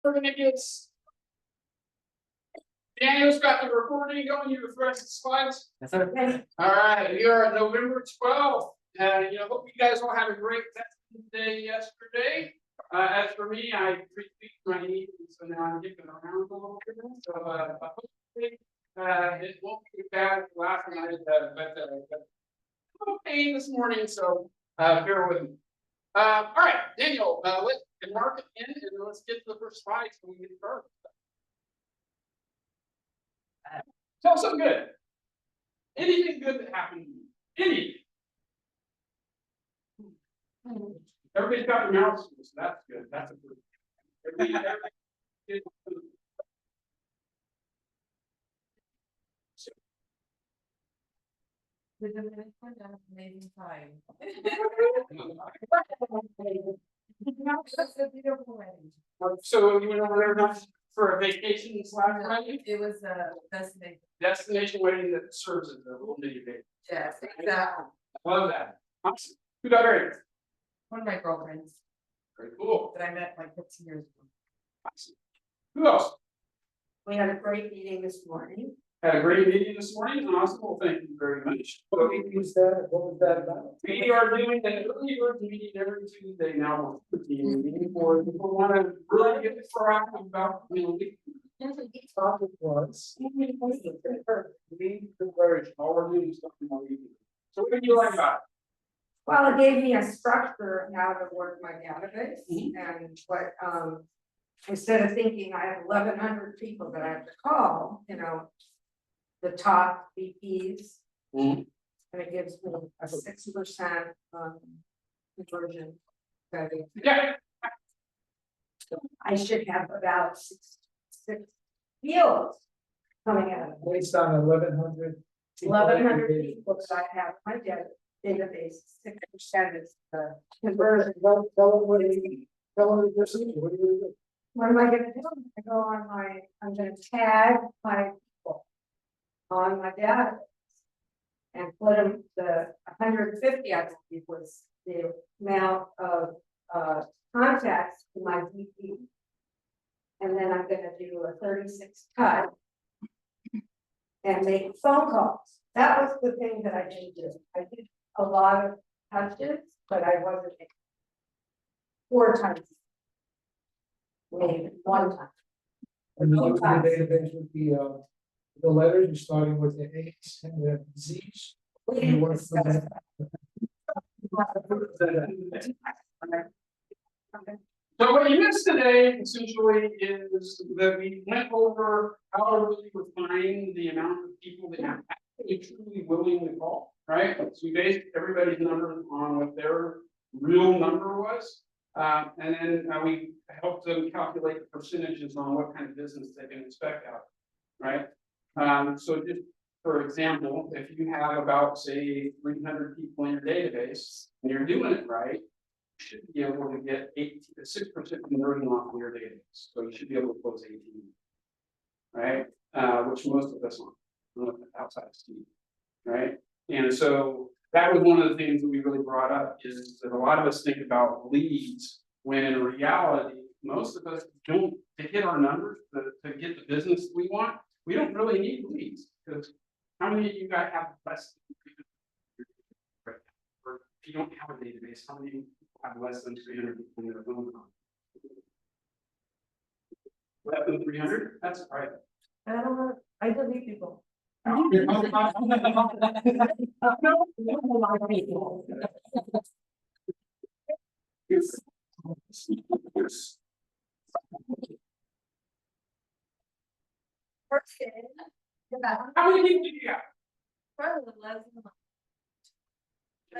We're gonna get Daniel's got the recording going. You refresh the slides. Yes, sir. All right, we are on November 12th. Hope you guys all had a great day yesterday. As for me, I tweaked my knee, so now I'm getting around a little bit. So hopefully it won't be bad as last night, but I'm okay this morning, so bear with me. All right, Daniel, let's mark it in and let's get to the first slide so we get started. Tell something good. Anything good that happened to you. Anything. Everybody's got their mouths full, so that's good. That's a good. Amazing time. So you went over there not for a vacation this last night? It was a Destination wedding that serves as a little mini vacation. yes, exactly. I love that. Awesome. Who got married? One of my girlfriends Very cool. that I met like 15 years ago. Awesome. Who else? We had a great meeting this morning. Had a great meeting this morning. Awesome. Well, thank you very much. What was that about? We are doing an early bird meeting every Tuesday now. Meeting for people want to really get proactive about The topic was lead conversion. all we're doing is something more easy. So what do you like about it? Well, it gave me a structure of how to work my database and what, instead of thinking I have 1,100 people that I have to call, the top VPs. Mhm. And it gives me a 6% conversion. Study. Yeah. I should have about six fields coming out of it. Based on 1,100. 1,100 people that I have in my database, 6% is the conversion. Tell them what you need. Tell them what you need. What do you do? What am I gonna do? I go on I'm gonna tag my people on my database. And put them, the 150, I believe, was the amount of contacts to my VP. And then I'm gonna do a 36 cut. And make phone calls. That was the thing that I didn't do. I did a lot of touches, but I wasn't 4 times. Maybe 1 time. And the database would be the letters, you're starting with the A's and the Z's. We You didn't work from discuss that. So what you missed today essentially is that we went over how to really refine the amount of people that you're actually truly willing to call, right? So we based everybody's numbers on what their real number was. And then we helped them calculate the percentages on what kind of business they can expect out, right? So just for example, if you have about say 300 people in your database and you're doing it right, you should be able to get 6% conversion off of your database. So you should be able to close 18, right? Which most of us aren't outside of Steve, right? And so that was one of the things that we really brought up is that a lot of us think about leads when in reality, most of us don't, to hit our numbers, to get the business we want, we don't really need leads because how many of you guys have less than 300? Right? Or if you don't have a database, how many people have less than 300 people in their phone call? Less than 300? That's right. I don't know. I delete people. No. How many people do you have? Probably less than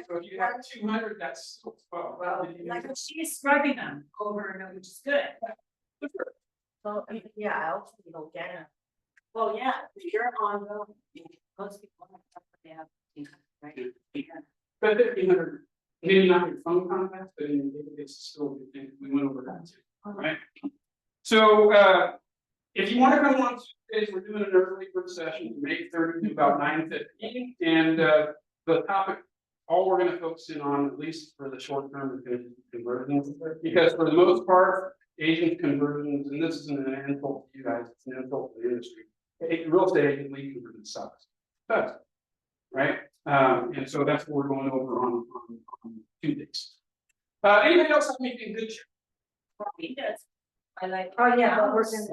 So if you have 200, that's 12. Well, Like she's scrubbing them over and over, which is good. So yeah, I also don't get it. Well, yeah, if you're on the, most people have, right? But 1,500, maybe not your phone contacts, but in your database, still a good thing. We went over that too, right? So if you want to come on Tuesdays, we're doing an early bird session from 8:30 to about 9:15, and the topic, all we're going to focus in on, at least for the short term, is going to be conversions, because for the most part, agent conversions, and this isn't an insult to you guys, it's an insult to the industry. Real estate agent lead conversion sucks. Does. Right? And so that's what we're going over on Tuesdays. Anybody else have anything good? He does. I like. Oh, yeah, but we're gonna.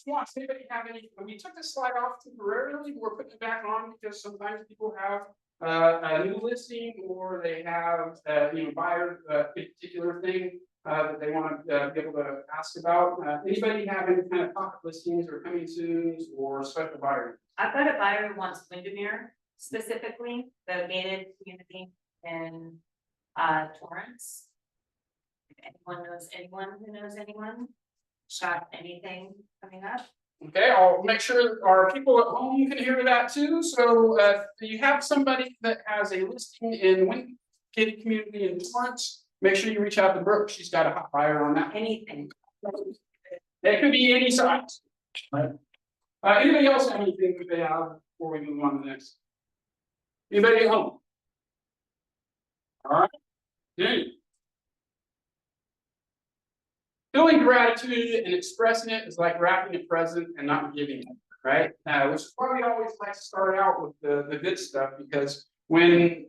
Yeah, does anybody have any, we took this slide off temporarily, we're putting it back on because sometimes people have a new listing or they have, buyer, a particular thing that they want to be able to ask about. Anybody have any kind of pocket listings or coming soons or special buyer? I've got a buyer who wants Windermere, specifically the gated community in Torrance. If anyone knows anyone who knows anyone, got anything coming up? Okay, I'll make sure our people at home can hear that too. So if you have somebody that has a listing in gated community in Torrance, make sure you reach out to Brooke. She's got a hot buyer on that. Anything. It could be any size. Right. Anybody else have anything that they have before we move on to the next? Anybody at home? All right. Good. Feeling gratitude and expressing it is like wrapping a present and not giving it, right? Which is why we always like to start out with the good stuff, because when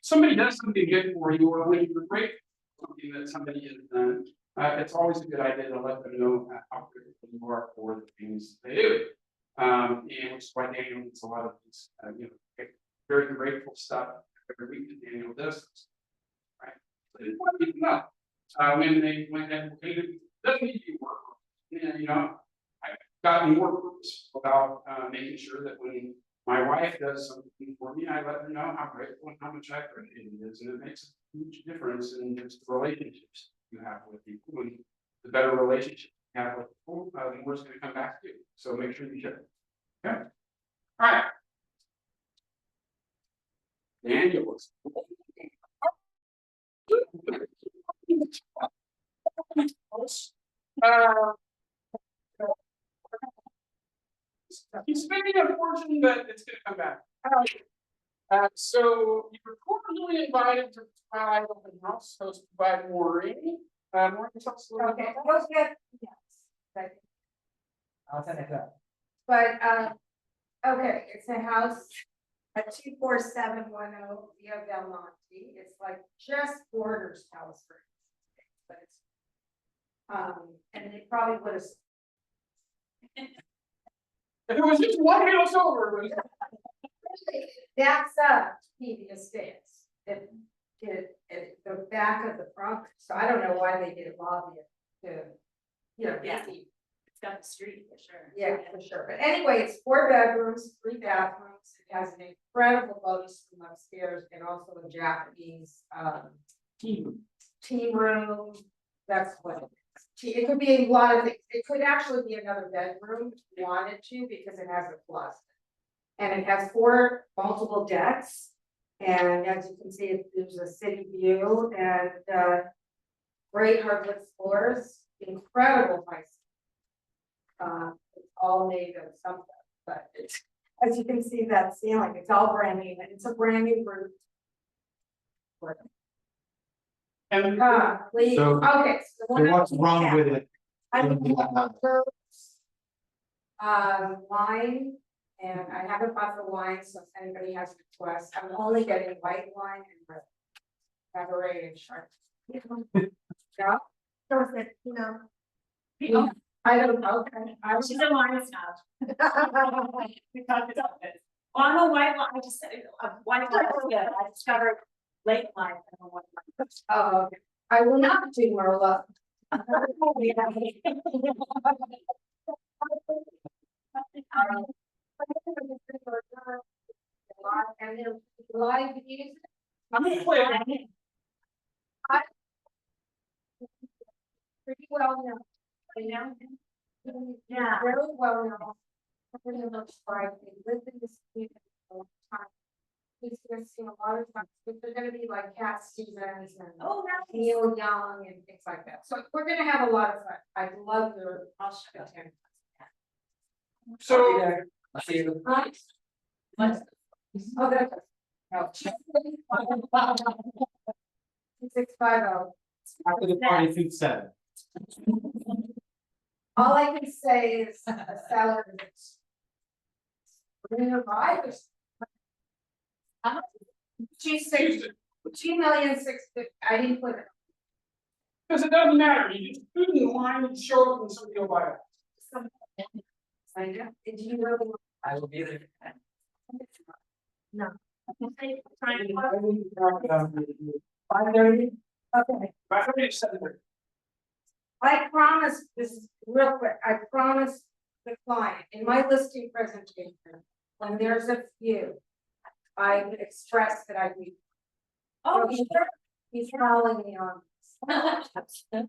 somebody does something good for you, or when you're grateful for something that somebody has done, it's always a good idea to let them know how grateful you are for the things they do. And which is why Daniel gets a lot of these, very grateful stuff every week that Daniel does. Right? So it's what people know. When they doesn't need to be work. I've gotten more purpose about making sure that when my wife does something for me, I let her know how grateful and how much I appreciate it is, and it makes a huge difference in just the relationships you have with people, and the better relationship you have with people, the more it's going to come back to you. So make sure you share. Okay. All right. Daniel. He's spending a fortune, but it's going to come back. So you were cordially invited to provide open house hosted by Maureen. Maureen, tell us a little Okay, about we'll get, yes. I'll send it up. But, okay, it's a house at 24710 Via Del Monte. It's like just borders California. But it's, and they probably would have. if it was just one house over. It was... That's PV Estates. The back of the property. So I don't know why they did lobby it to, Yeah. see. It's got the street for sure. Yeah, for sure. But anyway, it's 4 bedrooms, 3 bathrooms. It has an incredible bonus room upstairs and also a Japanese team room. That's what it is. It could be a lot of things. It could actually be another bedroom if you wanted to, because it has a closet. And it has 4 multiple decks. And as you can see, there's a city view and great hardwood floors, incredible price. It's all made of something, but it's, as you can see, that ceiling, it's all brand new, and it's a brand new roof. And Please, So- okay. So what's wrong with it? I wine, and I haven't bought the wine, so if anybody has requests, I'm only getting white wine and red. Cabaret and sharp. Yeah. So is it, I don't know, okay. She's a wine snob. We talked about this. Well, I'm a white wine, I just said, white wine, yeah, I discovered late life. Oh, okay. I will not do Merlot. And then live music. Pretty well known. Yeah. Very well known. Pretty much like they lived in this community for a long time. He's gonna see a lot of times, but they're gonna be like Cat Stevens and Oh, Neil Young and things like that. So we're gonna have a lot of fun. I love their. I'll show you. so Right? Oh, that's. No. 650. After the party, food said. All I can say is a salary. We're gonna buy this. She's 2,650,000. I didn't put it. Because it doesn't matter, you just put it in line and show up and somebody will buy it. I know. Did you really? I will be there. No. $5:30. Okay. $5:30. I promise, this is real quick, I promise the client in my listing presentation, when there's a few. I would express that I need. Oh, he's following me on. Who's the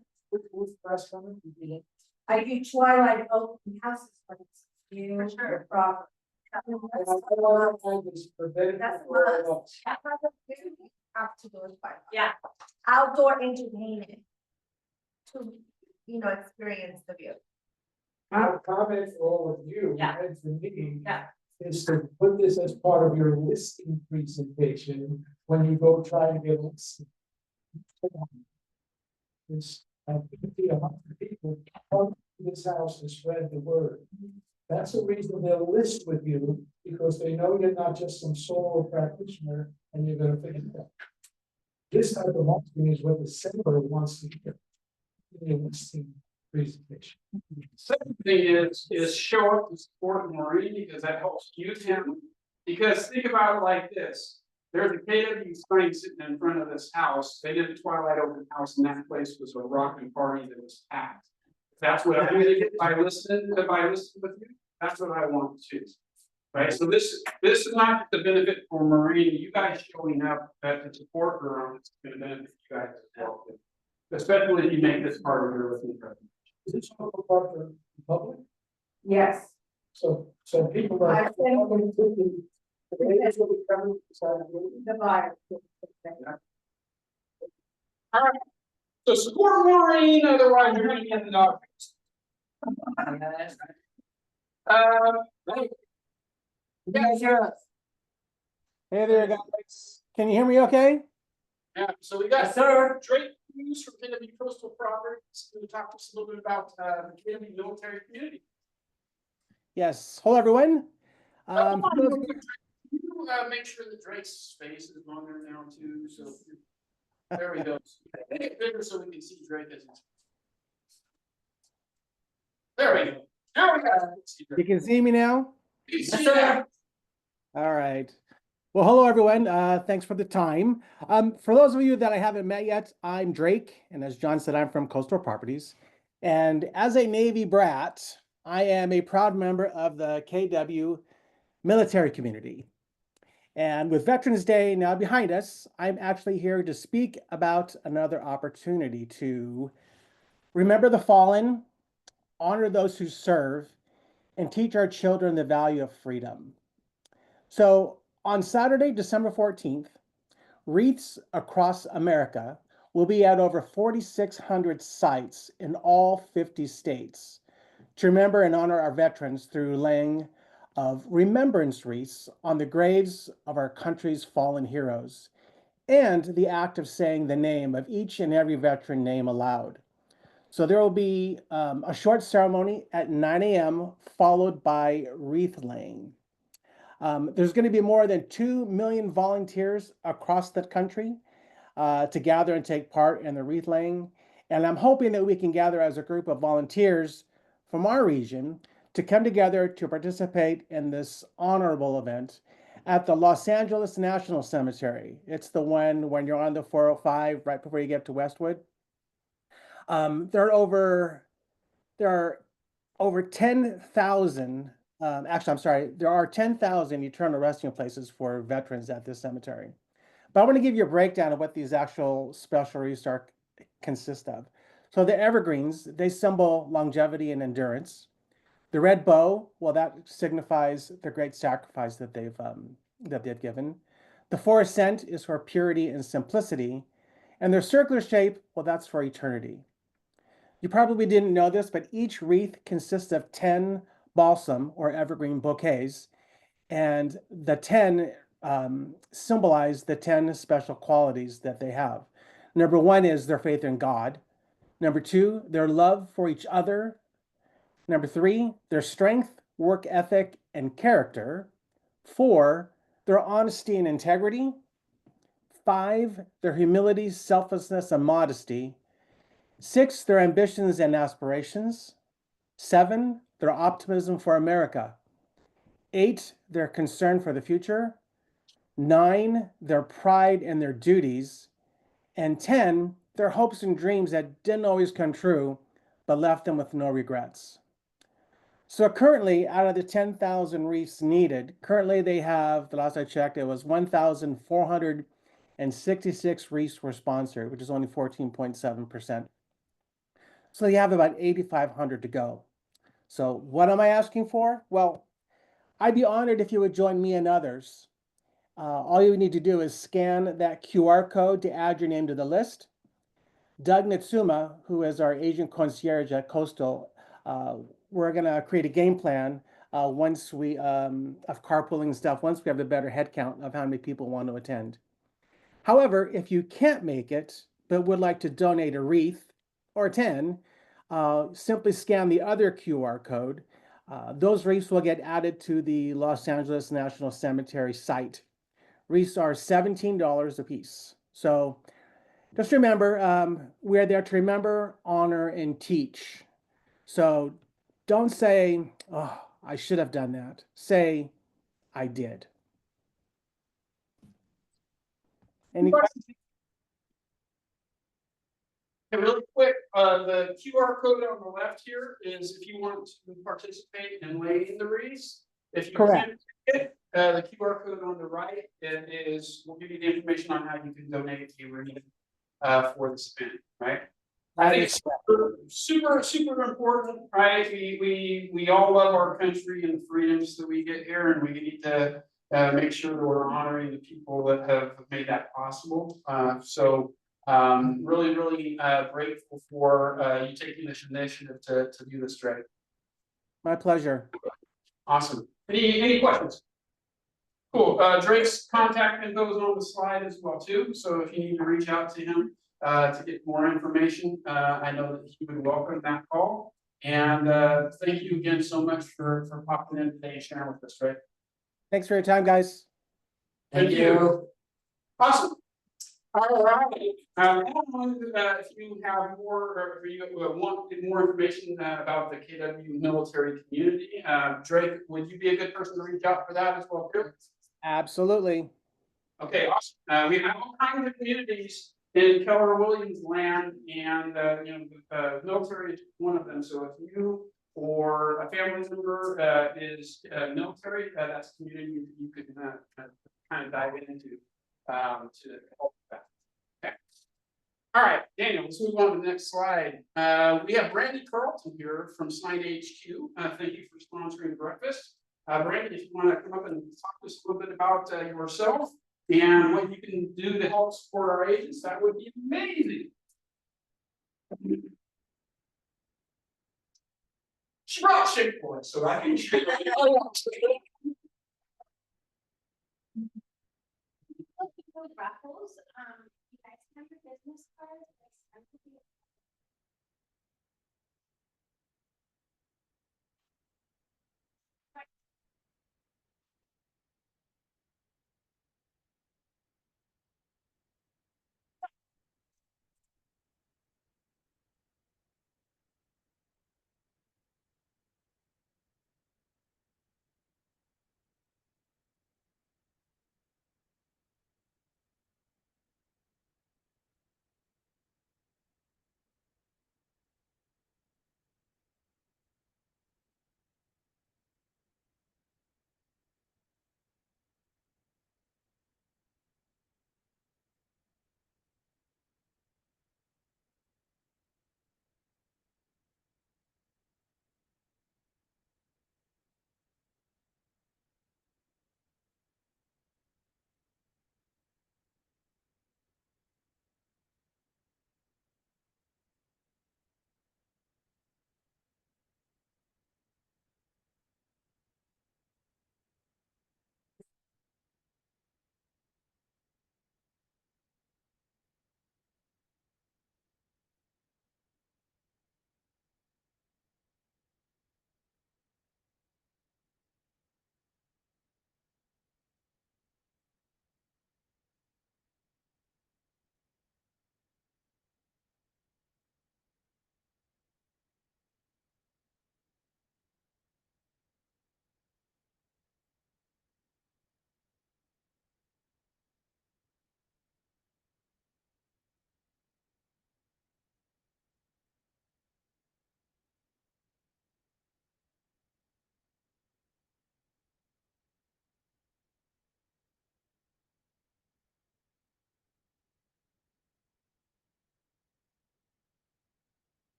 rest of it? I do twilight open houses when it's you For sure. or proper. And I don't want to find this for benefit That's of all of us. Have to do it by. Yeah. Outdoor entertainment. To, experience the view. My comment for all of you Yeah. and for me. Yeah. Is to put this as part of your listing presentation when you go try to get a listing. It's 50, 100 people come to this house to spread the word. That's the reason they'll list with you, because they know you're not just some solo practitioner and you're gonna figure it out. This type of marketing is what the seller wants to hear. In your listing presentation. Second thing is show up to support Maureen, because that helps use him. Because think about it like this, there's a KW sign sitting in front of this house, they did a Twilight open house, and that place was a rocking party that was packed. That's what I'm gonna get by listening with you, that's what I want to choose. Right, so this is not the benefit for Maureen, you guys showing up to support her on, it's gonna benefit you guys as well. Especially if you make this part of your listing presentation. Is this all part of the public? Yes. So people are. I think- The ladies will be coming beside you. The buyer. So support Maureen, otherwise you're gonna be in the dog. Right. You guys hear us? Hey there, guys. Can you hear me okay? Yeah, so we got Yes, sir. Drake Hughes from KW Coastal Properties, to talk to us a little bit about the KW military community. Yes. Hello, everyone. Can you make sure that Drake's face is on there now too, so. There we go. Make it bigger so we can see Drake as. There we go. Now we got. You can see me now? Yes, sir. All right. Well, hello, everyone. Thanks for the time. For those of you that I haven't met yet, I'm Drake. And as John said, I'm from Coastal Properties. And as a Navy brat, I am a proud member of the KW military community. And with Veterans Day now behind us, I'm actually here to speak about another opportunity to remember the fallen, honor those who serve, and teach our children the value of freedom. So on Saturday, December 14th, wreaths across America will be at over 4,600 sites in all 50 states to remember and honor our veterans through laying of remembrance wreaths on the graves of our country's fallen heroes, and the act of saying the name of each and every veteran name aloud. So there will be a short ceremony at 9 a.m. followed by wreath laying. There's going to be more than 2 million volunteers across the country to gather and take part in the wreath laying. And I'm hoping that we can gather as a group of volunteers from our region to come together to participate in this honorable event at the Los Angeles National Cemetery. It's the one when you're on the 405 right before you get to Westwood. There are over 10,000. Actually, I'm sorry. There are 10,000 eternal resting places for veterans at this cemetery. But I want to give you a breakdown of what these actual special wreaths consist of. So the evergreens, they symbol longevity and endurance. The red bow, well, that signifies the great sacrifice that they've given. The forest scent is for purity and simplicity. And their circular shape, well, that's for eternity. You probably didn't know this, but each wreath consists of 10 balsam or evergreen bouquets. And the 10 symbolize the 10 special qualities that they have. Number one is their faith in God. Number two, their love for each other. Number three, their strength, work ethic, and character. Four, their honesty and integrity. Five, their humility, selflessness, and modesty. Six, their ambitions and aspirations. Seven, their optimism for America. Eight, their concern for the future. Nine, their pride and their duties. And 10, their hopes and dreams that didn't always come true, but left them with no regrets. So currently, out of the 10,000 wreaths needed, currently they have, the last I checked, it was 1,466 wreaths were sponsored, which is only 14.7%. So you have about 8,500 to go. So what am I asking for? Well, I'd be honored if you would join me and others. All you need to do is scan that QR code to add your name to the list. Doug Natsuma, who is our agent concierge at Coastal, we're going to create a game plan once we, of carpooling and stuff, once we have a better head count of how many people want to attend. However, if you can't make it, but would like to donate a wreath or 10, simply scan the other QR code. Those wreaths will get added to the Los Angeles National Cemetery site. Wreaths are $17 a piece. So just remember, we're there to remember, honor, and teach. So don't say, oh, I should have done that. Say, I did. Any questions? And really quick, the QR code on the left here is if you want to participate in laying the wreaths. If you Correct. can't get it, the QR code on the right will give you the information on how you can donate the wreath for this event, right? I think it's super important, right? We all love our country and the freedoms that we get here, and we need to make sure that we're honoring the people that have made that possible. Really grateful for you taking this initiative to do this, Drake. My pleasure. Awesome. Any questions? Cool. Drake's contact info is on the slide as well too. So if you need to reach out to him to get more information, I know that he would welcome that call. And thank you again so much for popping in today and sharing with us, Drake. Thanks for your time, guys. Thank you. Awesome. All right. If you have more, or if you want more information about the KW military community, Drake, would you be a good person to reach out for that as well, too? Absolutely. Okay, awesome. We have all kinds of communities in Keller Williams land, and the military is one of them. So if you or a family member is military, that's a community you could kind of dive into to help that. Okay. All right, Daniel, let's move on to the next slide. We have Brandy Carlton here from Sign HQ. Thank you for sponsoring breakfast. Brandy, if you want to come up and talk to us a little bit about yourself and what you can do to help support our agents, that would be amazing. She brought Chick-fil-A, so I can. Raffles, you guys have your business cards?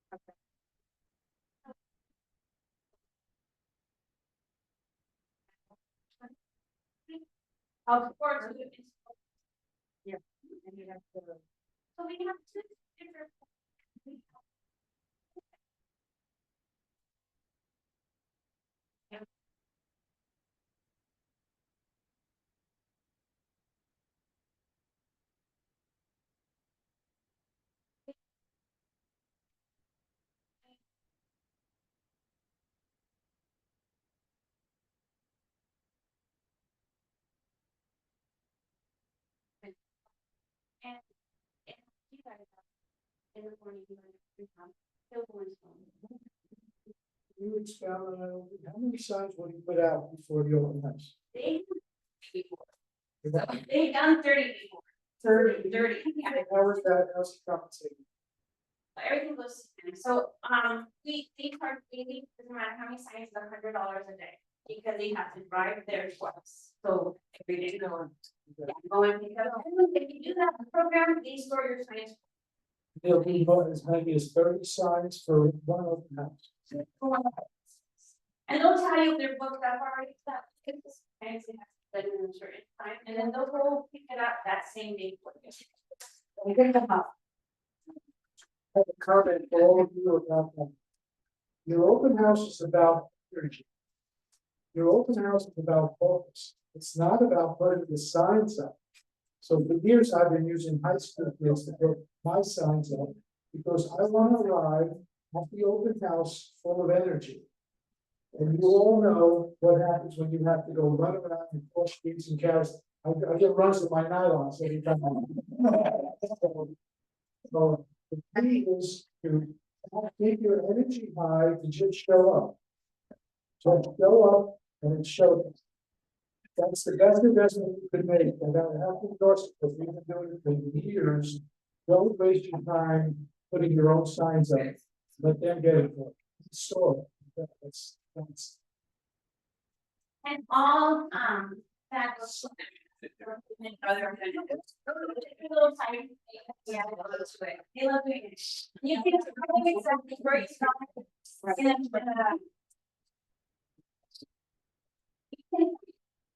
Of course. Yeah. And you have to. So we have two different. And you guys in the morning, you guys free time, still going strong. You expound on that, a little bit. How many signs will you put out before the open house? They they've done 30 before. 30, yeah. How is that, how's it compensated? Everything goes to them. So, we charge daily, doesn't matter how many signs, $100 a day. Because they have to drive there twice, so every day go. Go and pick up, and if you do that program, they store your signs. There'll be about as many as 30 signs for one open house. For 1 hour. And they'll tell you if they're booked up already, that it's fancy, that in a certain time, and then they'll go pick it up that same day for you. We get them up. I have a comment for all of you about that. Your open house is about energy. Your open house is about focus. It's not about putting the signs up. So for years, I've been using high school kids to put my signs up because I want to arrive at the open house full of energy. And you all know what happens when you have to go run around and push things and carrots. I get runs with my nylons every time. So the key is to keep your energy high to just show up. So show up and it shows. That's the best investment you could make, and I have to endorse it, because we've been doing it for years. Don't waste your time putting your own signs up, let them get it for you. Store it. That's. And all, that was. Other. Little tiny. Yeah, they love doing it. You can probably exactly where you start. And,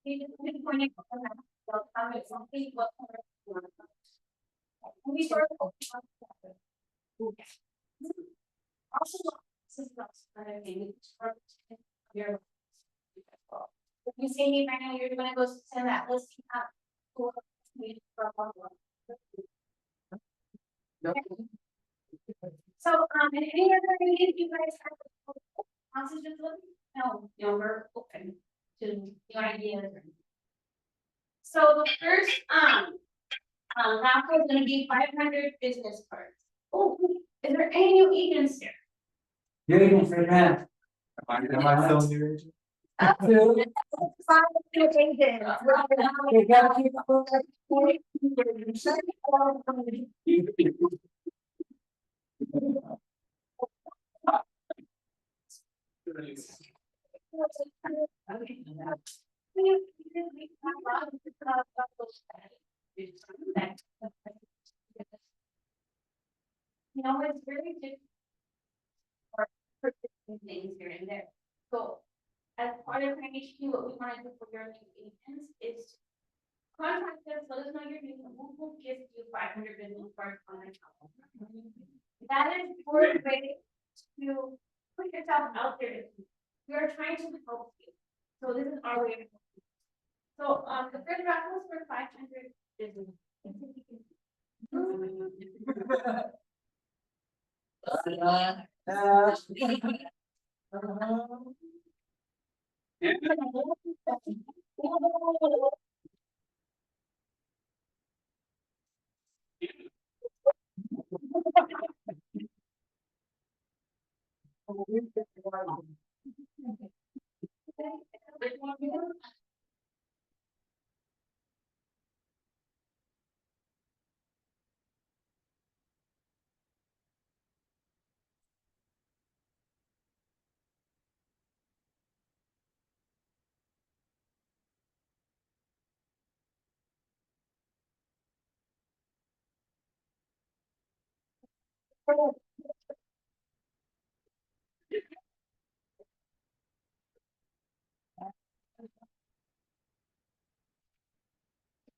you just point it out, well, how it's something, what. We sort of. Also, this is not another thing, it's for your. If you say me right now, you're gonna go send that listing out. For me for a while. So, and any other meetings you guys have? Answers just looking, no, we're open to new ideas. So the first, raffle is gonna be 500 business cards. Oh, is there any new agents here? You're even for that. Am I still new agent? Five new agents. You gotta keep up. You know, it's really just. For purchasing things here and there, so. As part of PNHP, what we wanna do for your new agents is. Contact us, let us know your name, and we'll give you 500 business cards on account. That is for a way to put yourself out there. We are trying to help you. So this is our way of. So, the first raffle is for 500 business.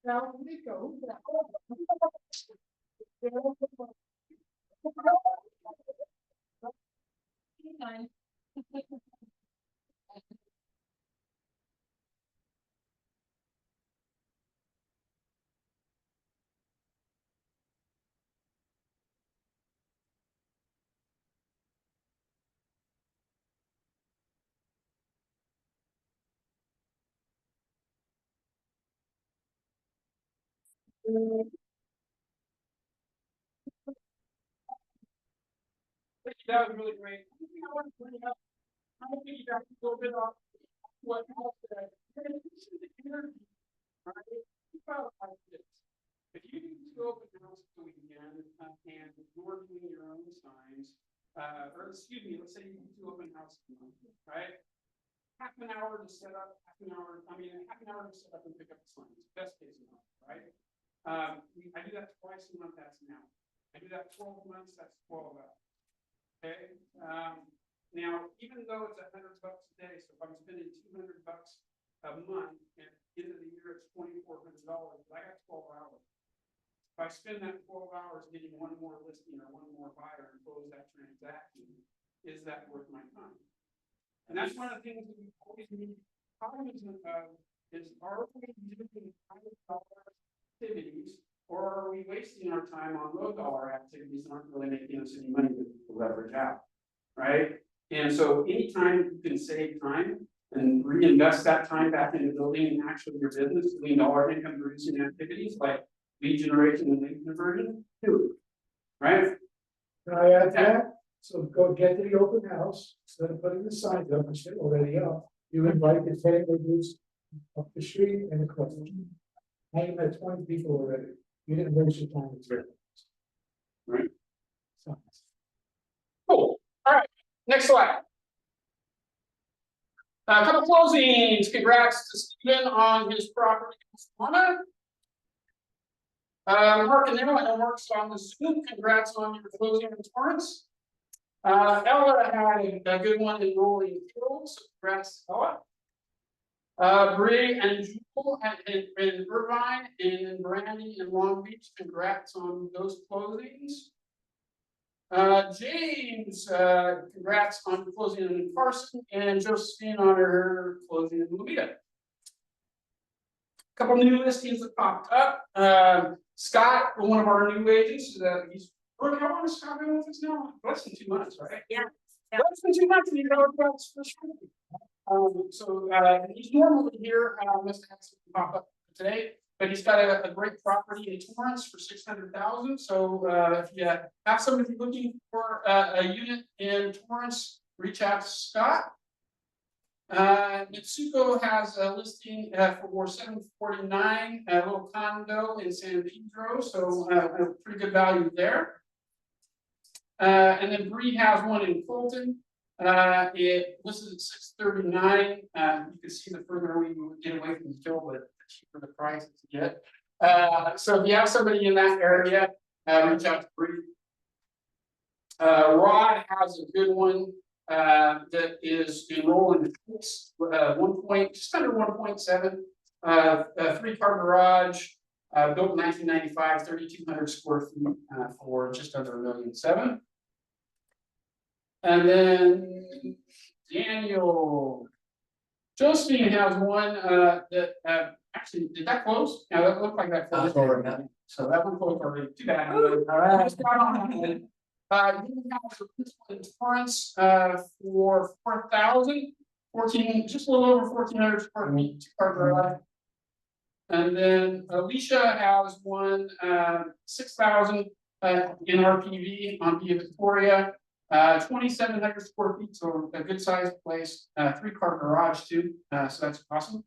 Now, Nico. That was really great. I think I want to bring up, I think you got a little bit on what else that. This is the energy, right? Think about it like this. If you do two open houses a weekend, and you're doing your own signs, or excuse me, let's say you do two open houses a month, right? Half an hour to set up, half an hour to set up and pick up the signs, best case scenario, right? I do that twice a month, that's an hour. I do that 12 months, that's 12 hours. Okay, now, even though it's $100 a day, so if I'm spending $200 a month, and at the end of the year, it's $2,400, I got 12 hours. If I spend that 12 hours getting one more listing or one more buyer and close that transaction, is that worth my time? And that's one of the things that we always need cognizant of, is are we doing $100 activities, or are we wasting our time on low dollar activities that aren't really making us any money to leverage out, right? And so anytime you can save time and reinvest that time back into building actually your business, doing dollar income producing activities like lead generation and lead conversion, do it, right? Can I add to that? So go get to the open house, instead of putting the signs up, which they're already up, you invite the 10 neighbors up the street and across the street. Now you met 20 people already. You didn't waste your time. Right. So, Cool. All right. Next slide. A couple closings. Congrats to Stephen on his property in Solana. Mark and Emma, I know Mark's on the Zoom. Congrats on your closing in Torrance. Ella had a good one in Rolling Hills. Congrats to Ella. Bree and Jewel in Irvine and Brandy in Long Beach. Congrats on those closings. James, congrats on closing in Carson, and Josephine on her closing in Lomita. Couple new listings that popped up. Scott, one of our new agents, he's working. How long has Scott been with us now? Less than 2 months, right? Yeah. Less than 2 months, and you know about his first one. So he's normally here. Must have something pop up today, but he's got a great property in Torrance for $600,000. So if you have somebody looking for a unit in Torrance, reach out to Scott. Mitsuko has a listing for $749, a little condo in San Pedro, so a pretty good value there. And then Bree has one in Fulton. It listed at $639. You can see the further we get away from the hill, but the cheaper the price to get. So if you have somebody in that area, reach out to Bree. Rod has a good one that is enrolling just under 1.7, a 3-car garage, built in 1995, 3,200 square feet for just under $1.7 million. And then Daniel Josephine has one that actually did that close? Yeah, that looked like that closed already. So that one closed already. Too bad. All right. You have in Torrance for 4,000, just a little over 1,400 square feet, 2-car garage. And then Alicia has one 6,000 in RPV on Via Victoria, 2,700 square feet, so a good sized place, 3-car garage too, so that's awesome.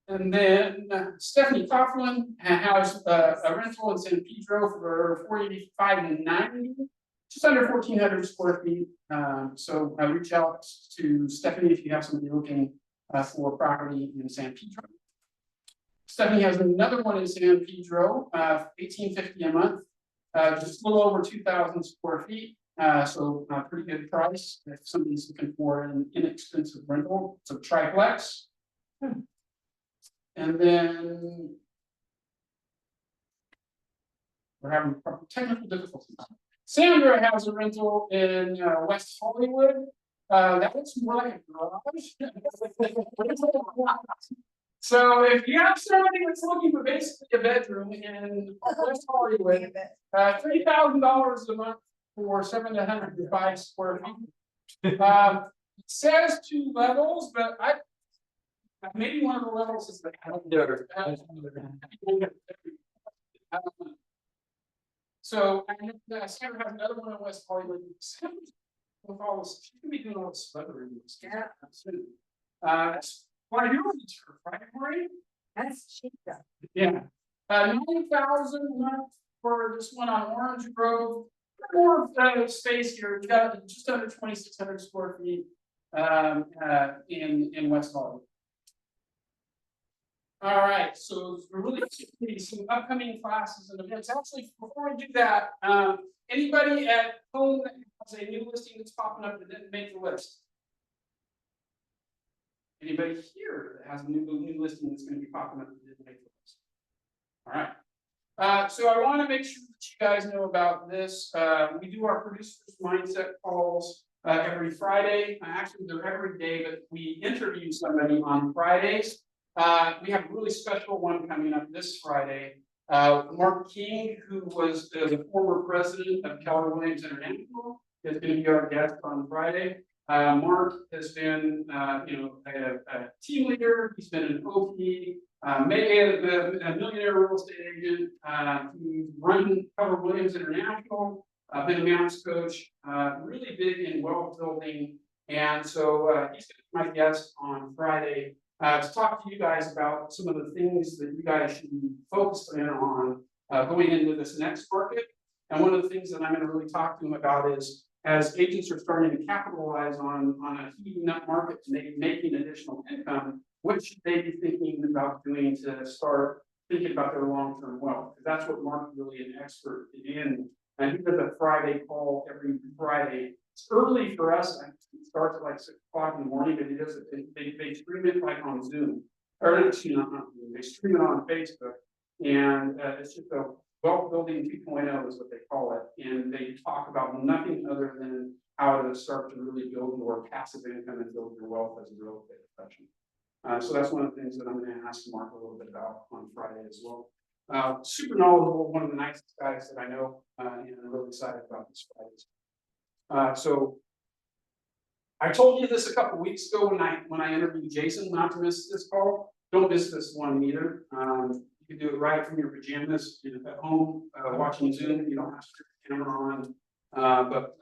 And then Stephanie Coughlin has a rental in San Pedro for $485.90, just under 1,400 square feet. So reach out to Stephanie if you have somebody looking for property in San Pedro. Stephanie has another one in San Pedro, $1,850 a month, just a little over 2,000 square feet. So pretty good price if somebody's looking for an inexpensive rental. It's a triplex. And then we're having technical difficulties. Sandra has a rental in West Hollywood. That looks more like a garage. So if you have somebody that's looking for basically a bedroom in West Hollywood, $3,000 a month for 705 square feet. It says 2 levels, but maybe one of the levels is the. So Sandra has another one in West Hollywood. With all this, she can be doing all this weathering. Yeah. Soon. That's why you're right, Maureen? That's cheap though. Yeah. 9,000 a month for this one on Orange Grove. More space here. We got just under 2,600 square feet in West Hollywood. All right, so we're really some upcoming classes and events. Actually, before we do that, anybody at home that has a new listing that's popping up that didn't make the list? Anybody here that has a new listing that's going to be popping up that didn't make the list? All right. So I want to make sure that you guys know about this. We do our producers mindset calls every Friday. Actually, they're every day, but we interview somebody on Fridays. We have a really special one coming up this Friday. Mark King, who was the former president of Keller Williams International, is going to be our guest on Friday. Mark has been, a team leader. He's been an OP, maybe a millionaire real estate agent. He's run Keller Williams International, been a mounts coach, really big in wealth building. And so he's going to be my guest on Friday. To talk to you guys about some of the things that you guys should be focused in on going into this next market. And one of the things that I'm going to really talk to them about is, as agents are starting to capitalize on a heating up market, making additional income, what should they be thinking about doing to start thinking about their long-term wealth? Because that's what Mark's really an expert in. And he does a Friday call every Friday. It's early for us. It starts at like 6 o'clock in the morning, but he does it. They stream it like on Zoom, or excuse me, not Zoom. They stream it on Facebook, and it's just a wealth building 2.0 is what they call it. And they talk about nothing other than how to start to really build your passive income and build your wealth as a real estate professional. So that's one of the things that I'm going to ask Mark a little bit about on Friday as well. Super knowledgeable, one of the nicest guys that I know, and I'm really excited about this Friday. So I told you this a couple weeks ago when I interviewed Jason, not to miss this call. Don't miss this one either. You can do it right from your pajamas at home, watching Zoom. You don't have to turn the camera on. But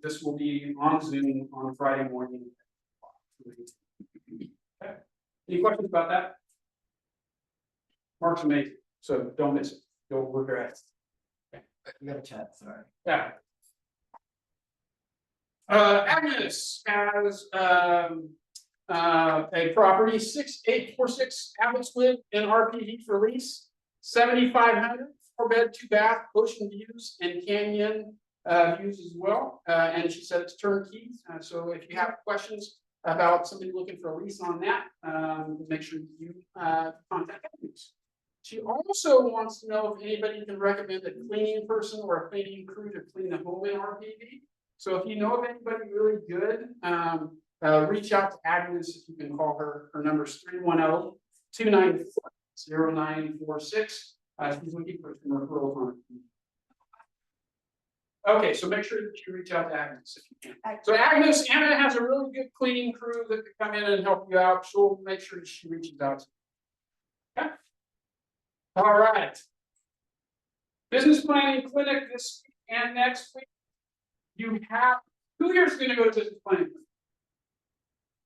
this will be on Zoom on Friday morning. Okay. Any questions about that? Mark's amazing, so don't miss it. You'll regret it. You got a chat, sorry. Yeah. Agnes has a property 6846 Abbotswood in RPV for lease, 7,500, 4-bed, 2-bath, ocean views and canyon views as well. And she said it's turnkey. So if you have questions about somebody looking for a lease on that, make sure you contact Agnes. She also wants to know if anybody can recommend a cleaning person or a cleaning crew to clean the home in RPV. So if you know of anybody really good, reach out to Agnes if you can call her. Her number is 310-294-0946. She's looking for some referrals on it. Okay, so make sure that you reach out to Agnes if you can. So Agnes, Anna has a really good cleaning crew that could come in and help you out. She'll make sure she reaches out to you. Okay. All right. Business planning clinic this week and next week. You have, who here is going to go to business planning clinic?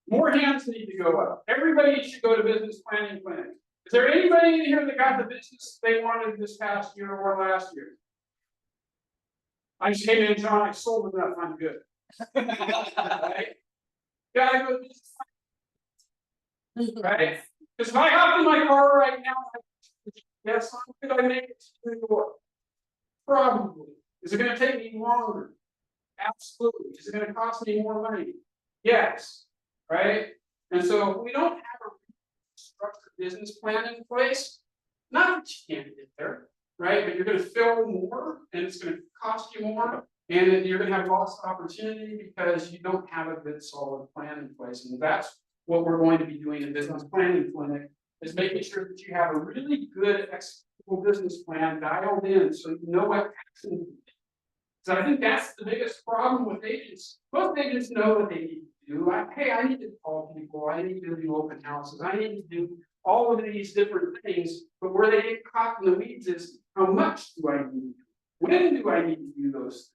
More hands need to go up. Everybody should go to business planning clinic. Is there anybody in here that got the business they wanted this past year or last year? I just came in, John, I sold enough, I'm good. Right? Gotta go to business planning. Right? Because if I hop in my car right now, yes, could I make it to New York? Probably. Is it going to take me longer? Absolutely. Is it going to cost me more money? Yes. Right? And so if we don't have a structured business plan in place, not that you can't get there, right? But you're gonna fill more and it's gonna cost you more. And then you're gonna have lost opportunity because you don't have a good solid plan in place. And that's what we're going to be doing in business planning clinic, is making sure that you have a really good executable business plan dialed in so you know what action. So I think that's the biggest problem with agents. Most agents know what they need to do. Hey, I need to call people, I need to do open houses, I need to do all of these different things, but where they get caught in the weeds is how much do I need to do? When do I need to do those things?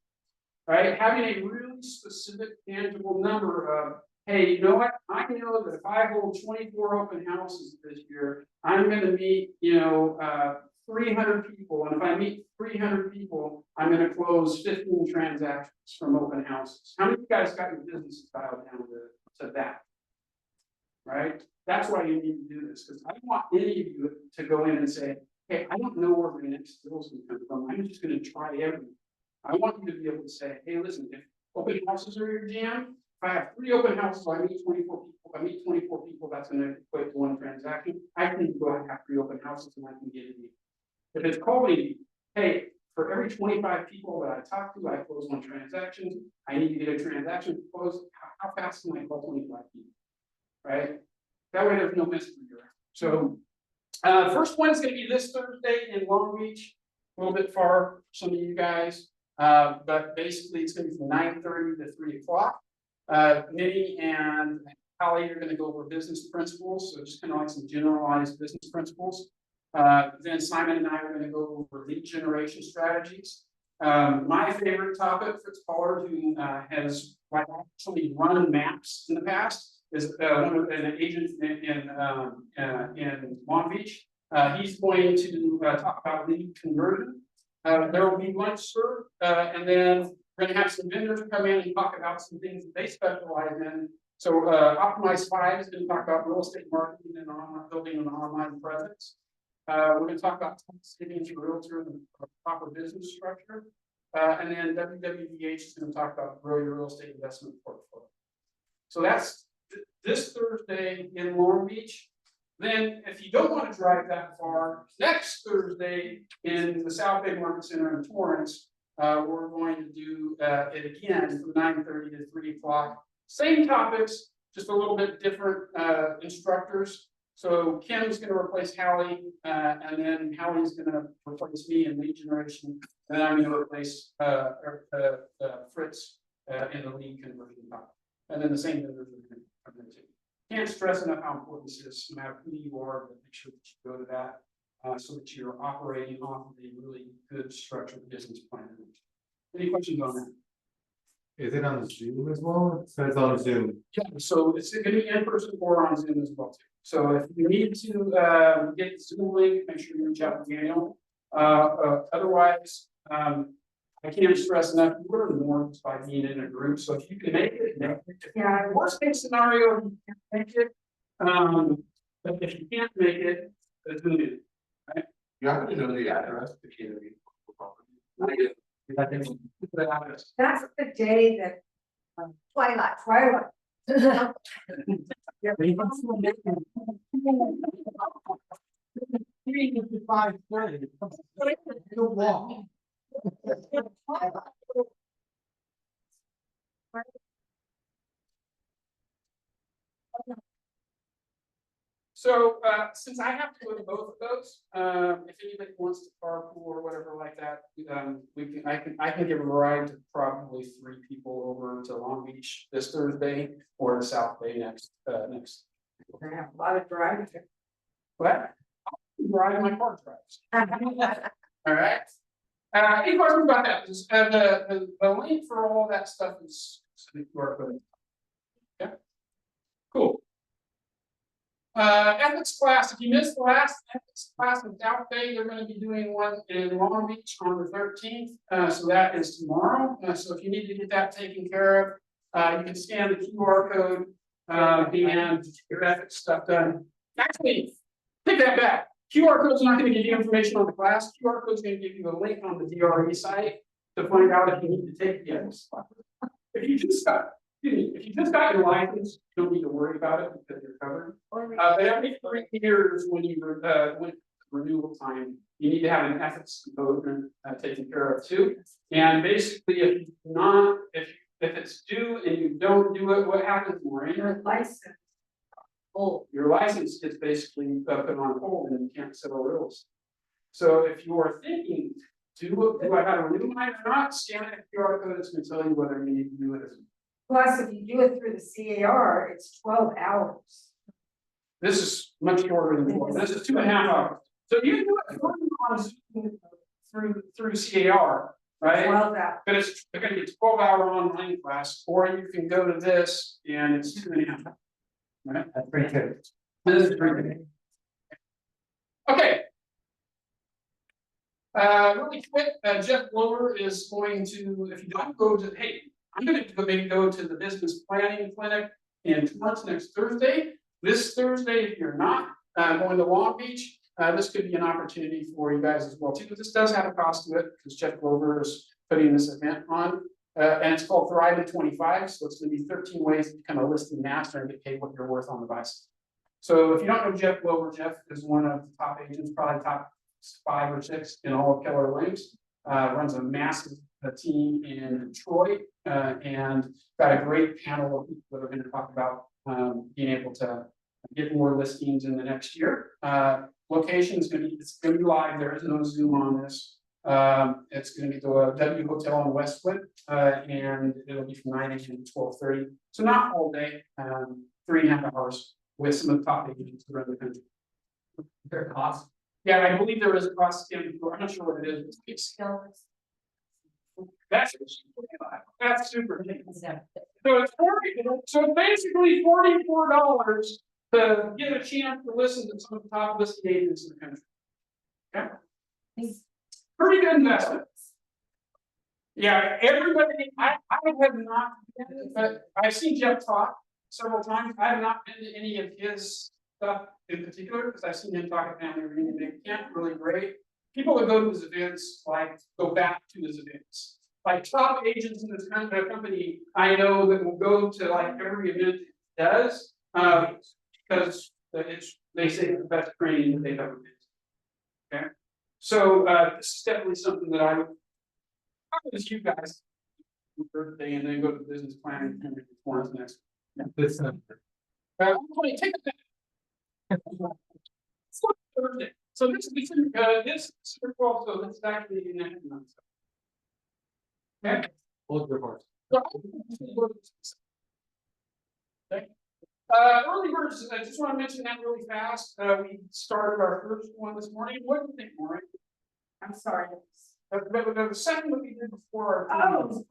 Right? Having a really specific, tangible number of, hey, you know what? I know that if I hold 24 open houses this year, I'm gonna meet, 300 people, and if I meet 300 people, I'm gonna close 15 transactions from open houses. How many of you guys got your business dialed down to that? Right? That's why you need to do this, because I don't want any of you to go in and say, hey, I don't know where my next deal is gonna come from, I'm just gonna try everything. I want you to be able to say, hey, listen, if open houses are your jam, if I have 3 open houses, I meet 24 people, if I meet 24 people, that's gonna equate to 1 transaction. I can go and have 3 open houses and I can get it. If it's calling, hey, for every 25 people that I talk to, I close 1 transaction, I need to get a transaction closed, how fast can I call 25 people? Right? That way there's no mystery here. So first one is gonna be this Thursday in Long Beach, a little bit far for some of you guys. But basically it's gonna be from 9:30 to 3 o'clock. Minnie and Holly are gonna go over business principles, so just kind of like some generalized business principles. Then Simon and I are gonna go over lead generation strategies. My favorite topic, Fritz Pollard, who has actually run maps in the past, is an agent in Long Beach. He's going to talk about lead conversion. There will be lunch served, and then we're gonna have some vendors come in and talk about some things that they specialize in. So Optimize 5 is gonna talk about real estate marketing and building an online presence. We're gonna talk about tax savings for realtor and proper business structure. And then WWDH is gonna talk about grow your real estate investment portfolio. So that's this Thursday in Long Beach. Then, if you don't want to drive that far, next Thursday in the South Bay Market Center in Torrance, we're going to do it again from 9:30 to 3 o'clock. Same topics, just a little bit different instructors. So Kim's going to replace Hallie, and then Hallie's going to replace me in lead generation, and then I'm going to replace Fritz in the lead conversion topic. And then the same vendors are going to do. Can't stress enough how important this is, no matter who you are, but make sure that you go to that so that you're operating off of a really good structured business plan. Any questions on that? Is it on Zoom as well? It says on Zoom. Yeah, so it's going to be in person or on Zoom as well too. So if you need to get the Zoom link, make sure you reach out to Daniel. Otherwise, I can't stress enough, you learn more by being in a group. So if you can make it, yeah, worst case scenario, you can't make it. But if you can't make it, it's Zoom it. Right? You happen to know the address to KWPV property? That's the day that Twilight. 5:30. You'll walk. So since I have to go to both of those, if anybody wants to carpool or whatever like that, I can give a ride to probably 3 people over to Long Beach this Thursday or to South Bay next. I have a lot of driving. What? I'll drive my car drives. All right. Any questions about that? The link for all that stuff is QR code. Yeah. Cool. Ethics class, if you missed the last ethics class in South Bay, they're going to be doing one in Long Beach on the 13th. So that is tomorrow. So if you need to get that taken care of, you can scan the QR code and get your ethics stuff done. Actually, take that back. QR code is not going to give you information on the class. QR code is going to give you a link on the DRE site to find out if you need to take the ethics class. If you just got your license, you don't need to worry about it because you're covered. But every 3 years when you when renewal time you need to have an ethics component taken care of too. And basically, if not, if it's due and you don't do it, what happens, Maureen? Your license. Oh, Your license gets basically put on hold and you can't sell real estate. So if you are thinking, do I have to renew mine or not, scan that QR code, it's gonna tell you whether you need to do it as. plus if you do it through the CAR, it's 12 hours. This is much shorter than 12. This is 2.5 hours. So you can do it on Zoom through CAR, right? 12 hours. But it's gonna be a 12-hour online class, or you can go to this and it's 2.5 hours. Right? That's pretty good. This is pretty good. Okay. Really quick, Jeff Blower is going to, if you don't go to, hey, I'm gonna maybe go to the business planning clinic in Torrance next Thursday. This Thursday, if you're not going to Long Beach, this could be an opportunity for you guys as well too. This does have a cost to it because Jeff Blower is putting this event on. And it's called Thrive in 25. So it's gonna be 13 ways to become a listing master and get paid what you're worth on the bicycle. So if you don't know Jeff Blower, Jeff is one of the top agents, probably top 5 or 6 in all of Keller Williams. Runs a massive team in Detroit and got a great panel of people that are going to talk about being able to get more listings in the next year. Location is going to be, it's going to be live. There is no Zoom on this. It's going to be the W Hotel in Westwood, and it'll be from 9 a.m. to 12:30. So not all day, 3.5 hours with some of the top agents around the country. Their cost. Yeah, I believe there is a cost. I'm not sure what it is. It's that's super. So it's 40. So basically $44 to get a chance to listen to some of the top listed agents in the country. Okay. Pretty good investment. Yeah, everybody, I have not, but I've seen Jeff talk several times. I have not been to any of his stuff in particular, because I've seen him talk at family reunion, they can't really great. People that go to his events, like, go back to his events. Like top agents in this company, I know that will go to like every event it does, because they say it's the best training that they've ever been. Okay, so this is definitely something that I would, as you guys, birthday and then go to business planning and performance next. This, Take a Thursday. So this is this Super 12, so this is actually the next month. Okay. hold your horse. Okay. Early birds, I just want to mention that really fast. We started our first one this morning. What do you think, Maureen? I'm sorry. The second one we did before. Oh,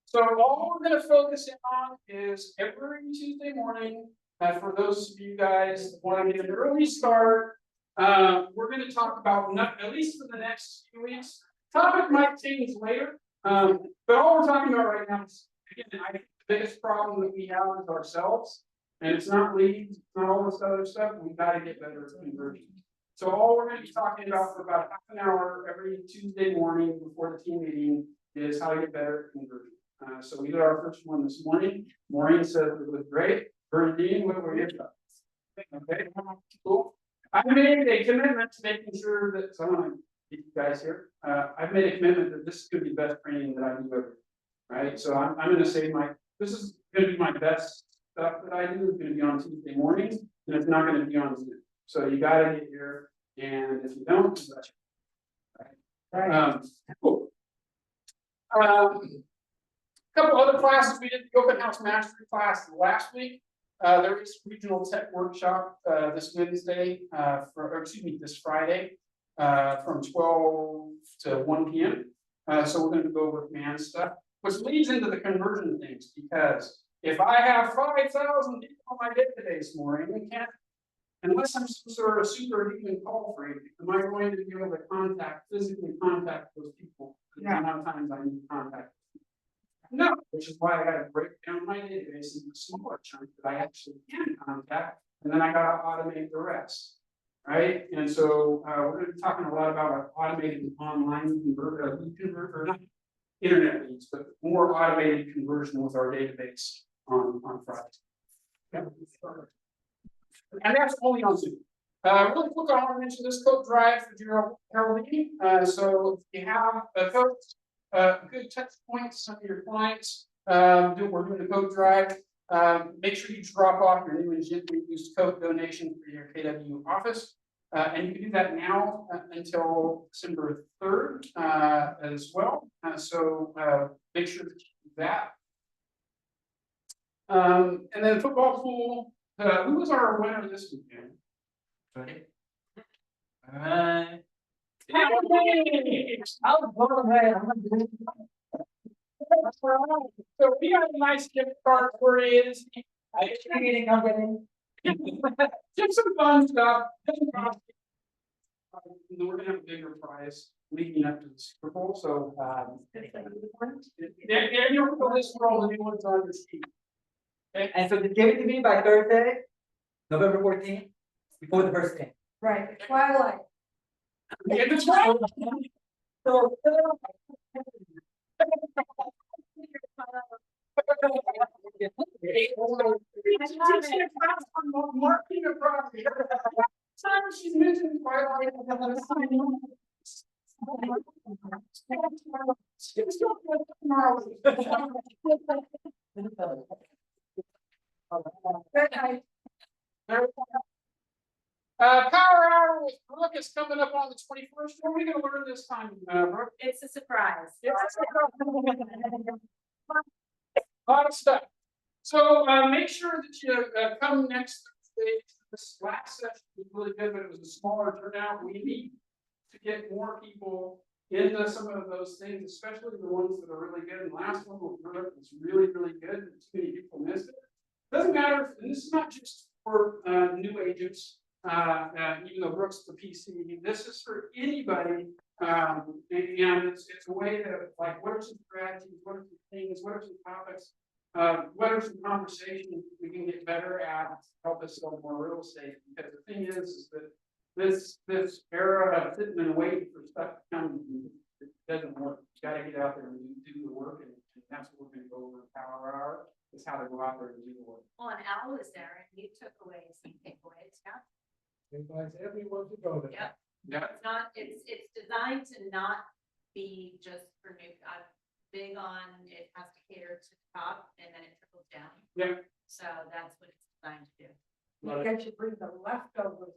So all we're going to focus in on is every Tuesday morning. For those of you guys that want to get an early start, we're going to talk about, at least for the next few weeks. Topic might change later, but all we're talking about right now is, again, I think the biggest problem that we have is ourselves, and it's not leads, it's not all this other stuff. We've got to get better at conversion. So all we're going to be talking about for about half an hour every Tuesday morning before the team meeting is how to get better at conversion. So we did our first one this morning. Maureen said it was great. Bernadine, what were your thoughts? Okay, cool. I made a commitment to making sure that someone, you guys here, I've made a commitment that this could be the best training that I do ever. Right, so I'm going to say this is going to be my best stuff that I do. It's going to be on Tuesday mornings, and it's not going to be on Zoom. So you got to get here, and if you don't, you cool. A couple other classes we did the open house mastery class last week. There is a regional tech workshop this Wednesday, this Friday, from 12 to 1 p.m. So we're going to go over command stuff, which leads into the conversion things, because if I have 5,000 people on my database, Maureen, we can't, unless I'm some sort of superhuman call freak, am I going to be able to physically contact those people? The amount of times I need to contact. No, which is why I got to break down my database into smaller chunks that I actually can contact, and then I got to automate the rest, right? And so we're going to be talking a lot about automated online converter, not internet leads, but more automated conversion with our database on Friday. Yeah. And that's only on Zoom. Really quick, I want to mention this coat drive for Geraldine. So if you have a coat, good touch points, some of your clients, we're doing the coat drive. Make sure you drop off your new and gently used coat donation for your KW office. And you can do that now until December 3rd as well. So make sure to do that. And then football pool. Who was our winner this weekend? So we got a nice gift card for you. Get some fun stuff. We're gonna have a bigger prize leading up to the Super Bowl, so there you go, this for all the new ones on your sheet. Okay. And so they give it to me by Thursday, November 14th, before the first game. Right, Twilight. Yeah, that's right. So. Marketing a property. Time she's mentioned Twilight. Power hour with Brooke is coming up on the 21st. What are we gonna learn this time, Brooke? It's a surprise. A lot of stuff. So make sure that you come next Thursday. This last session was really good, but it was a smaller turnout. We need to get more people into some of those things, especially the ones that are really good. And the last one was really, really good. Too many people missed it. Doesn't matter, and this is not just for new agents, even though Brooks the PC, this is for anybody. And it's a way to, like, what are some strategies, what are some things, what are some topics, what are some conversations we can get better at to help us sell more real estate? Because the thing is that this era of sitting and waiting for stuff to come, it doesn't work. You gotta get out there and do the work, and that's what we're gonna go over in Power Hour, is how to go out there and do the work. Well, and Al was there and you took away some takeaways, yeah? Invites everyone to go there. Yep. Yeah. It's not, it's designed to not be just for new, I'm big on, it has to cater to the top and then it trickles down. Yeah. So that's what it's designed to do. Maybe I should bring the leftovers.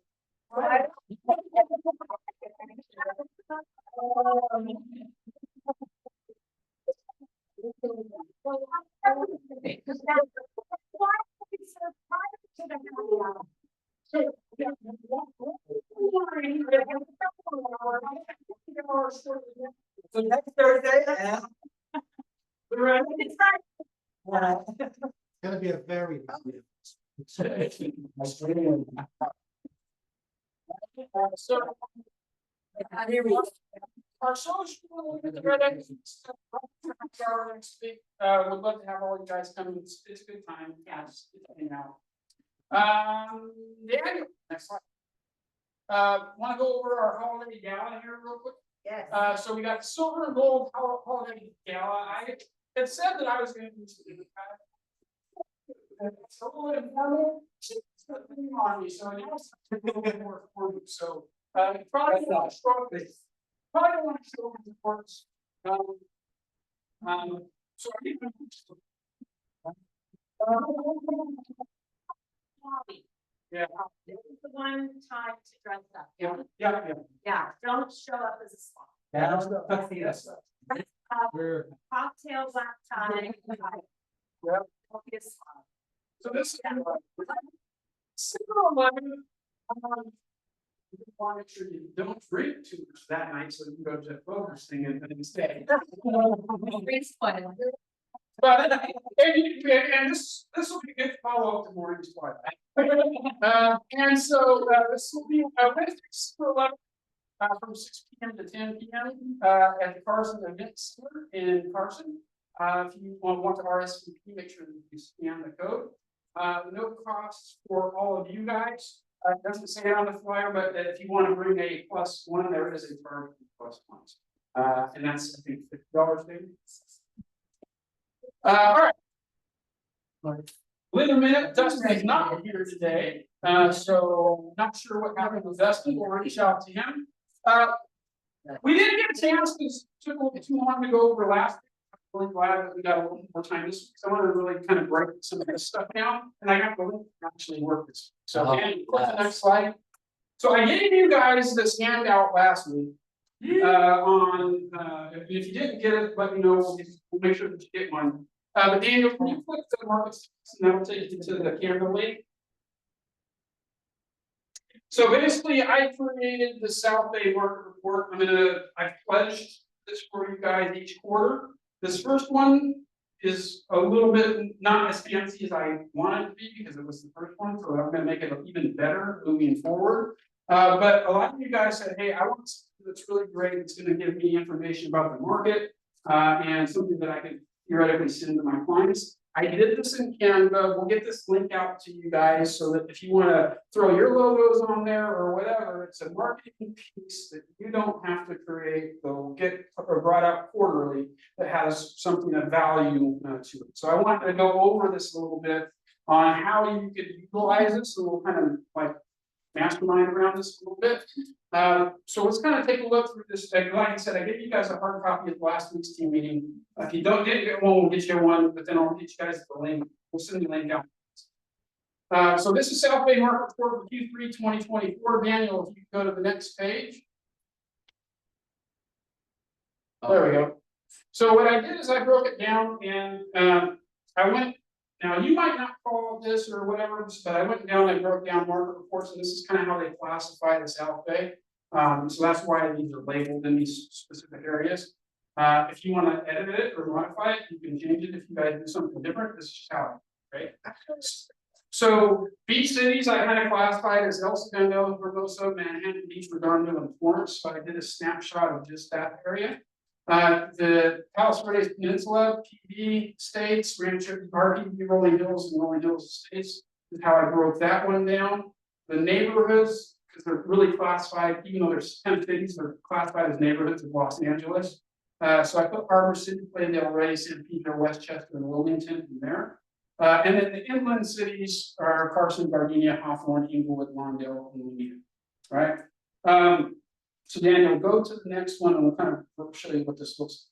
So next Thursday, It's gonna be a very. So our social with the red X next week, would love to have all you guys come. It's a good time. Yes, hang out. Yeah, next slide. Want to go over our holiday gala here real quick? Yes. So we got the silver and gold holiday gala. I had said that I was going to do something. It's a little informal. It's got a thing on me, so I need something more for you. So probably don't want to show up this. Probably don't want to show up the parts. So I need yeah. This is the one time to dress up. Yeah. Yeah, don't show up as a slot. Cocktail, black tie. Yeah. Don't be a slob. So this is single lemon. You want to make sure you don't drink too much that night, so you can go to the focus thing and stay. But and this will be good follow up to morning's flight. And so this will be Wednesday, from 6 p.m. to 10 p.m. At the Carson Event Center in Carson. If you want to RSVP, make sure that you scan the code. No costs for all of you guys. It doesn't say it on the flyer, but if you want to bring a +1, there is a charge for +1s. And that's, I think, $50 maybe. All right. Wait a minute, Dustin is not here today, so not sure what happened with Dustin, we'll reach out to him. We didn't get a chance, because it took a little too long to go over last week. I'm really glad that we got a little more time this week, so I wanted to really kind of break some of this stuff down, and I got the link to actually work this. So, Andy, go to the next slide. So I gave you guys this handout last week. If you didn't get it, let me know, we'll make sure that you get one. But Daniel, can you click the market stats and that'll take you to the Canva link? So basically, I created the South Bay market report. I pledged this for you guys each quarter. This first one is a little bit not as fancy as I wanted it to be because it was the first one, so I'm gonna make it even better moving forward. But a lot of you guys said, hey, I want something that's really great, it's gonna give me information about the market, and something that I can theoretically send to my clients. I did this in Canva. We'll get this link out to you guys so that if you want to throw your logos on there or whatever, it's a marketing piece that you don't have to create. They'll get brought out quarterly that has something of value to it. So I wanted to go over this a little bit on how you could utilize this, and we'll kind of like mastermind around this a little bit. So let's kind of take a look through this. Like I said, I gave you guys a hard copy of last week's team meeting. If you didn't get one, we'll get you one, but then I'll get you guys the link. We'll send the link out. So this is South Bay Market Report for Q3 2024. Daniel, if you go to the next page. There we go. So what I did is I broke it down and I went. Now, you might not call this or whatever, but I went down and broke down market reports, and this is kind of how they classify the South Bay. So that's why these are labeled in these specific areas. If you want to edit it or modify it, you can change it. If you guys do something different, this is how it is, right? So beach cities, I kind of classified as El Segundo, Hermosa, Manhattan Beach, Redondo, and Florence. So I did a snapshot of just that area. The Palos Verdes Peninsula, PV states, Rancho RPV, Rolling Hills, and Rolling Hills Estates is how I broke that one down. The neighborhoods, because they're really classified, even though there's 10 cities, they're classified as neighborhoods of Los Angeles. So I put Harbor City, Glendale, Ray, San Pedro, Westchester, and Wilmington in there. And then the inland cities are Carson, Gardenia, Hawthorne, Inglewood, Lawndale, and Lamita, right? So Daniel, go to the next one and we'll kind of show you what this looks like.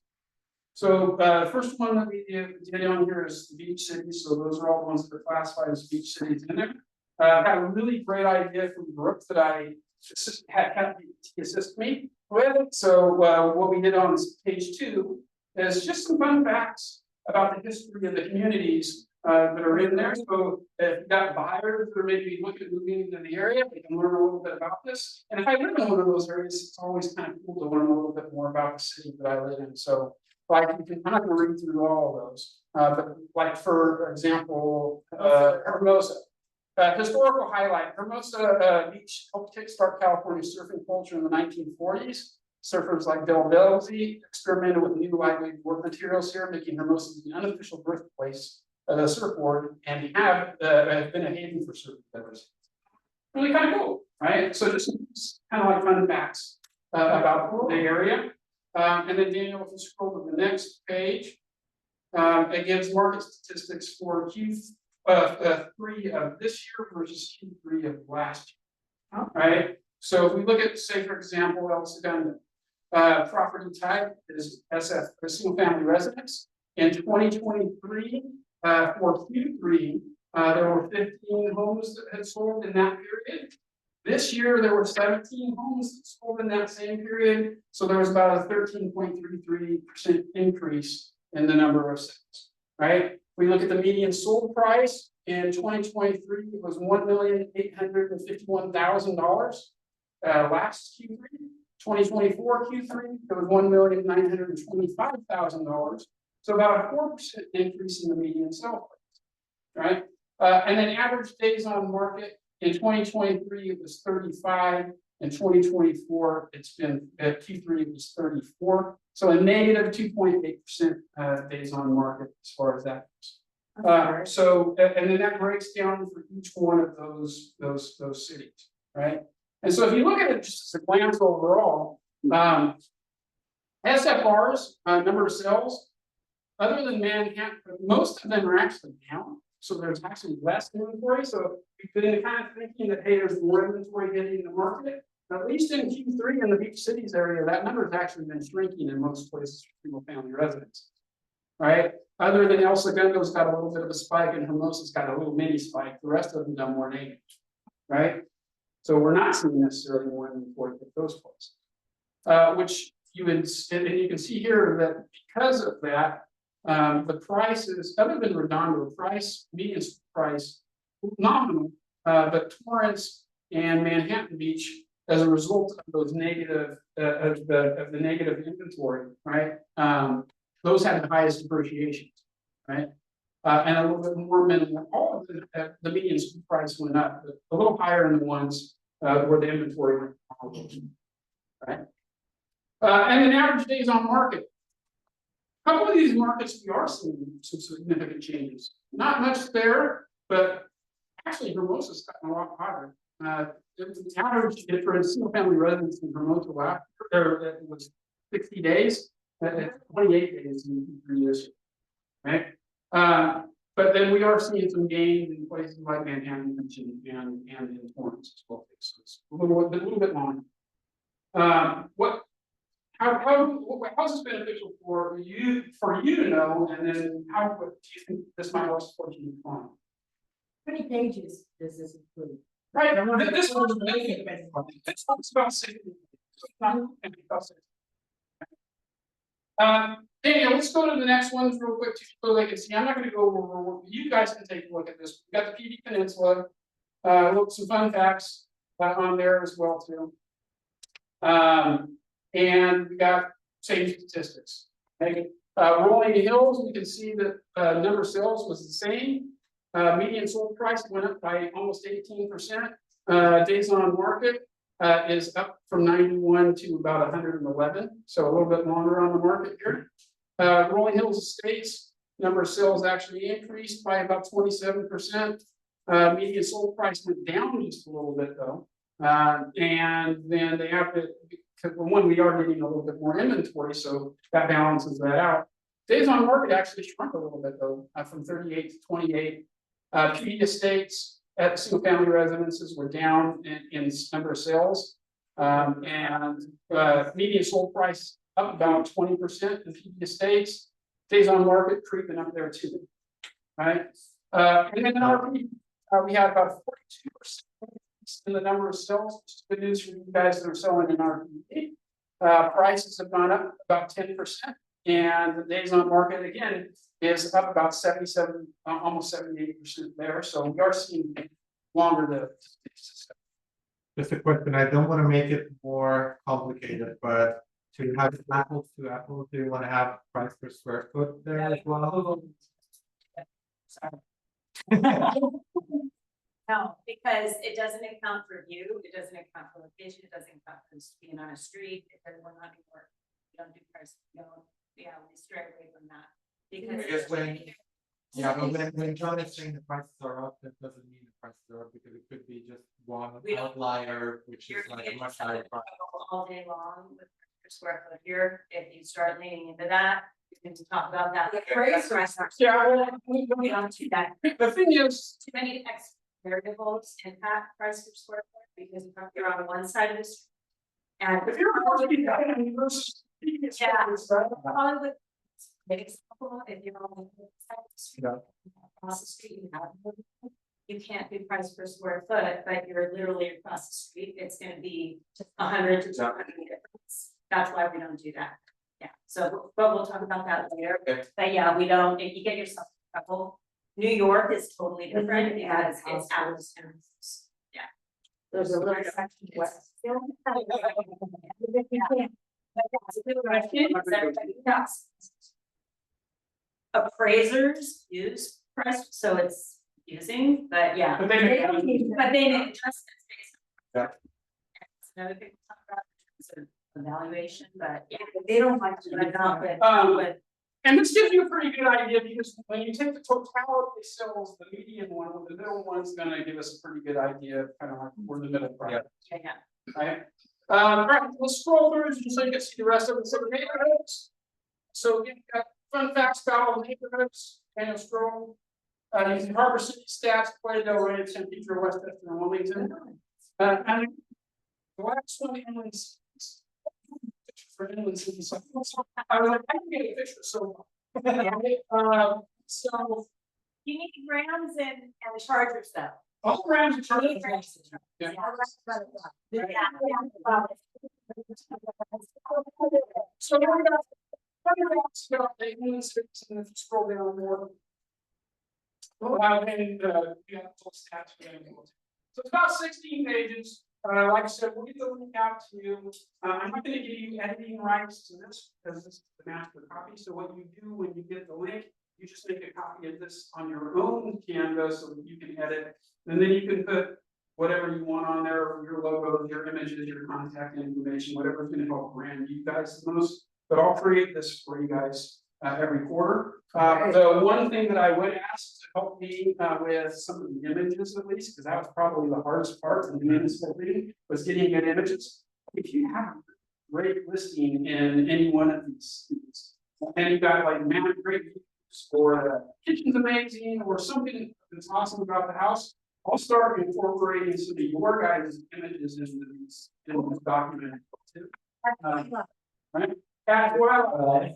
So the first one that we did on here is the beach cities. So those are all the ones that are classified as beach cities in there. I had a really great idea from Brooke that I had to assist me with. So what we did on page 2 is just some fun facts about the history of the communities that are in there. So if you've got buyers that are maybe looking at moving into the area, they can learn a little bit about this. And if I live in one of those areas, it's always kind of cool to learn a little bit more about the city that I live in. So like you can kind of read through all of those. But like for example, Hermosa. Historical highlight, Hermosa Beach helped kickstart California's surfing culture in the 1940s. Surfers like Del Belzi experimented with new lightweight board materials here, making Hermosa the unofficial birthplace of the surfboard, and have been a haven for surfers ever since. Really kind of cool, right? So just kind of like fun facts about the area. And then Daniel, if you scroll to the next page, it gives market statistics for Q3 of this year versus Q3 of last year. All right. So if we look at, say, for example, El Segundo, property type is SF, a single family residence. In 2023, for Q3, there were 15 homes that had sold in that period. This year, there were 17 homes that sold in that same period. So there was about a 13.33% increase in the number of sales, right? We look at the median sold price in 2023, it was $1,851,000. Last Q3, 2024 Q3, it was $1,925,000. So about a 4% increase in the median sale price, right? And then average days on market in 2023, it was 35. In 2024, it's been at Q3, it was 34. So a negative 2.8% days on market as far as that goes. So and then that breaks down for each one of those cities, right? And so if you look at it just as a glance overall, SFRs, number of sales, other than Manhattan, most of them are actually down. So there's actually less inventory, so we've been kind of thinking that, hey, there's more inventory hitting the market. At least in Q3 in the beach cities area, that number has actually been shrinking in most places for single family residents. Right? Other than El Segundo's got a little bit of a spike and Hermosa's got a little mini spike, the rest of them done more negative. Right? So we're not seeing necessarily more inventory with those places. Which you would, and you can see here that because of that, the prices, other than Redondo, median price, nominal, but Torrance and Manhattan Beach, as a result of those negative, of the negative inventory, right? Those had the highest depreciations, right? And a little bit more minimal. All of the median price went up, but a little higher in the ones where the inventory went down, right? And then average days on market. A couple of these markets we are seeing some significant changes. Not much there, but actually Hermosa's gotten a lot hotter. The average for single family residents in Hermosa last year was 60 days, 28 days in 3 years, right? But then we are seeing some gains in places like Manhattan and in Torrance as well. So it's a little bit longer. How's this beneficial for you to know, and then how do you think this might also support you to find? How many pages does this include? Right, this one's about 60. Daniel, let's go to the next ones real quick so they can see. I'm not going to go over. You guys can take a look at this. We got the PD Peninsula. Look, some fun facts on there as well too. And we got same statistics. Okay. Rolling Hills, we can see that number of sales was the same. Median sold price went up by almost 18%. Days on market is up from 91 to about 111, so a little bit longer on the market here. Rolling Hills Estates, number of sales actually increased by about 27%. Median sold price went down just a little bit though. And then they have to, because one, we are getting a little bit more inventory, so that balances that out. Days on market actually shrunk a little bit though, from 38 to 28. PD estates at single family residences were down in number of sales. And median sold price up about 20% in PD estates. Days on market creeping up there too. Right? And then in RP, we had about 42% in the number of sales, which is good news for you guys that are selling in RP. Prices have gone up about 10%, and the days on market again is up about 77, almost 78% there. So we are seeing longer the. Just a question, I don't want to make it more complicated, but to have apples to apples, do you want to have price per square foot there as well? No, because it doesn't account for view, it doesn't account for location, it doesn't account for being on a street, it doesn't, we're not anymore. We don't do price, we stray away from that. Because I guess when John is saying the prices are up, that doesn't mean the prices are up, because it could be just one outlier, which is like a much higher price. All day long with per square foot here, if you start leaning into that, we can talk about that. Yeah, We don't do that. the thing is, Too many variables impact price per square foot because you're on one side of the street. And if you're already versus probably with an example, if you're on the side of the street, across the street, you can't do price per square foot, but you're literally across the street, it's going to be 100 to 200 difference. That's why we don't do that. Yeah. So, but we'll talk about that later. Okay. But yeah, we don't. If you get yourself in trouble. New York is totally different because it's apples and oranges. Yeah. There's a little section west. Appraisers use price, so it's confusing, but yeah. But they make adjustments based on. Yeah. That's another thing we'll talk about in terms of evaluation, but yeah. They don't like to. But not with and this gives you a pretty good idea because when you take the totality of sales, the median one, the middle one's going to give us a pretty good idea of kind of like where the middle price. yeah. Right. Right. Let's scroll through just so you can see the rest of the neighborhoods. So you've got fun facts about all the neighborhoods. Kind of scroll. Using Harbor City stats, quite a Del Rey, San Pedro, Westchester, and Wilmington. And the last one, inlands. For inland cities, I was like, I can get a picture, so. So, You need grams and chargers though. all grams are charged. Yeah. So now we got. The inland cities, and if you scroll down more. And we have full stats for them. So it's about 16 pages. Like I said, we'll get the link out to you. I'm not gonna give you editing rights to this because this is the master copy. So what you do when you get the link, you just make a copy of this on your own canvas so that you can edit. And then you can put whatever you want on there, your logos, your images, your contact information, whatever's gonna help brand you guys the most. But I'll create this for you guys every quarter. The one thing that I would ask to help me with some of the images at least, because that was probably the hardest part of the municipal meeting, was getting good images. If you have a great listing in any one of these students, and you've got like great views, or the kitchen's amazing, or something that's awesome about the house, I'll start incorporating some of your guys' images into this document too. Right? As well.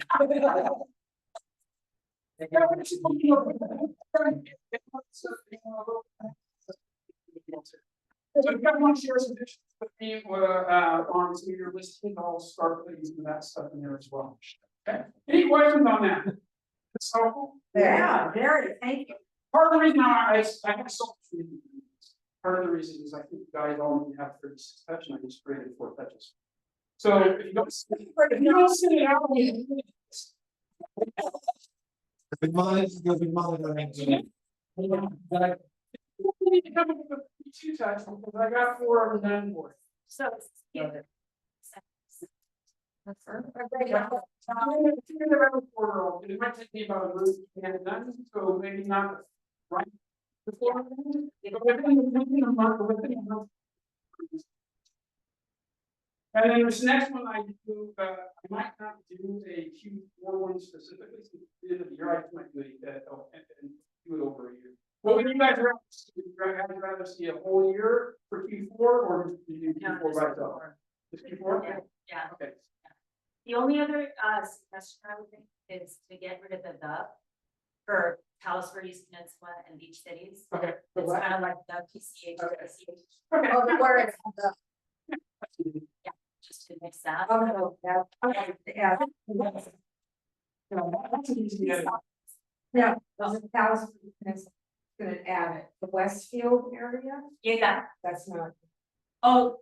So if you guys want to share some pictures with me on some of your listings, I'll start putting some of that stuff in there as well. Okay, any questions on that? That's helpful? Yeah, very, thank you. Part of the reason I have so much reading. Part of the reason is I think you guys all need to have 36 touch and I just created 4 touches. So if you don't sit it out. The minds, you'll be monitoring. You need to come up with 2 touches because I got 4 of them done for it. So. It might take me about a month to get it done, so maybe not right before. Within a month. And then this next one I do, I might not do a Q4 one specifically, since at the end of the year, I just might do and do it over a year. What would you guys rather see a whole year for Q4 or do you do Q4 by itself? Just Q4? Yeah. Okay. The only other suggestion I would think is to get rid of the for Palos, Verdes Peninsula and beach cities. Okay. It's kind of like the PCH. Okay. Oh, the word, Just to mix that. oh, no, yeah. That's an easy edit. Yeah, those are Palos, it's gonna add it, the Westfield area, Yeah. that's not, Oh,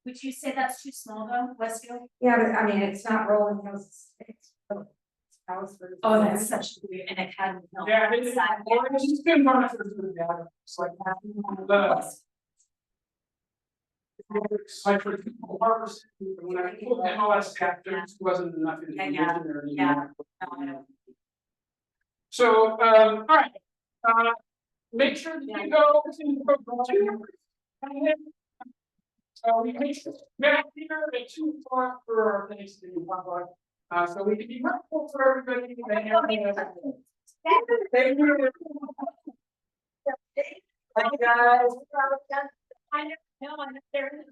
would you say that's too small though, Westfield? yeah, but I mean, it's not Rolling Hills, it's Palos. Oh, that's such weird, and Academy Hill. Yeah, it's just been on it for the data. It's like like for the Harbor City, when I put MLS cap, there just wasn't enough information there anymore. So, all right, make sure that you go to the. So we make sure back here at 2 o'clock for our Thanksgiving potluck. So we can be helpful for everybody. Thank you. Thank you guys. I know, I'm there in the